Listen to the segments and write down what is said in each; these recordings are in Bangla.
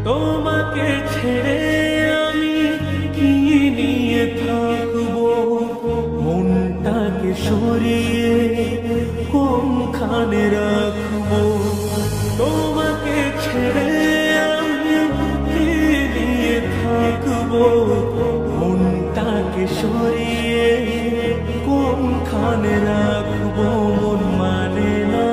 তোমাকে ছেড়ে আমি কি নিয়ে থাকবো, মনটাকে সরিয়ে কোনখানে রাখবো। তোমাকে ছেড়ে আমি কি নিয়ে থাকবো, মনটাকে সরিয়ে কোনখানে রাখবো। মন মানে না,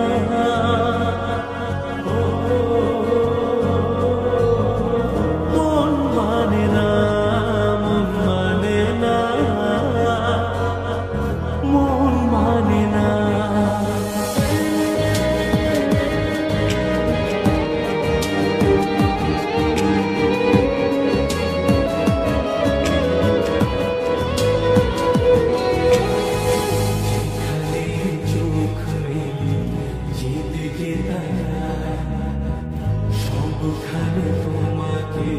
সবখানে তোমাকে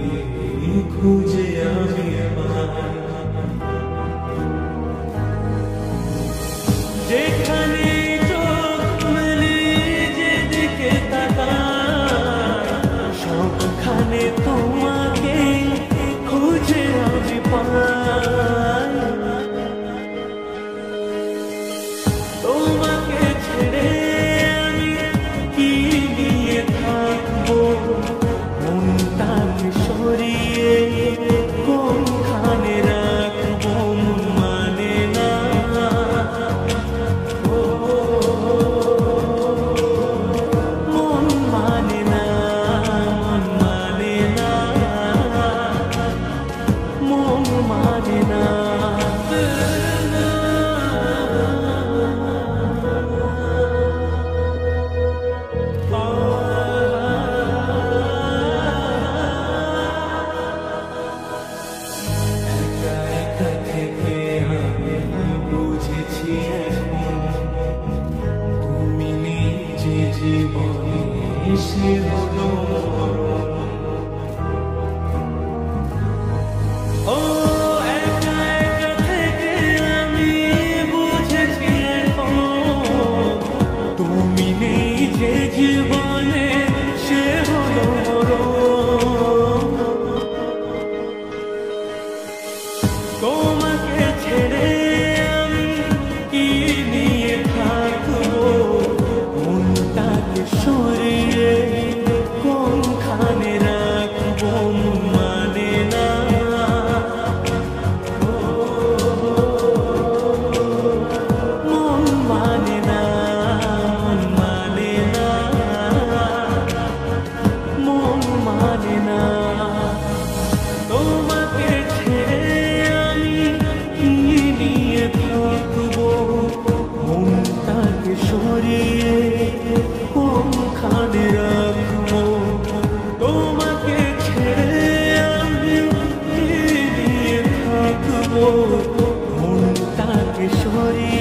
খুঁজে আমি পাই। যেখানে চোখ মেলে যেদিকে তাকাই, সবখানে তোমাকে খুঁজে আমি পাই। তোমাকে ছেড়ে আমি কি নিয়ে থাকবো, মনটাকে সরিয়ে কোনখানে রাখবো। মন মানে না, মন মানে না, মন মানে না, মন মানে না। বুঝেছি এখন তুমি নিজে জীবনে এসে হলো মরণ। ও একা একা থেকে আমি বুঝেছি এখন তুমি নিজে জীবনে সে হলো মরণ। তোমাকে ছেড়ে আমি কি নিয়ে থাকবো, মনটাকে সরিয়ে কোনখানে রাখবো। মন মানে না, মন মানে না, মন মানে না, মন মানে না। তোমাকে ছেড়ে আমি কি নিয়ে থাকবো, মনটাকে সরিয়ে কোনখানে রাখবো। তোমাকে ছেড়ে আমি কি নিয়ে থাকবো, মনটাকে সরিয়ে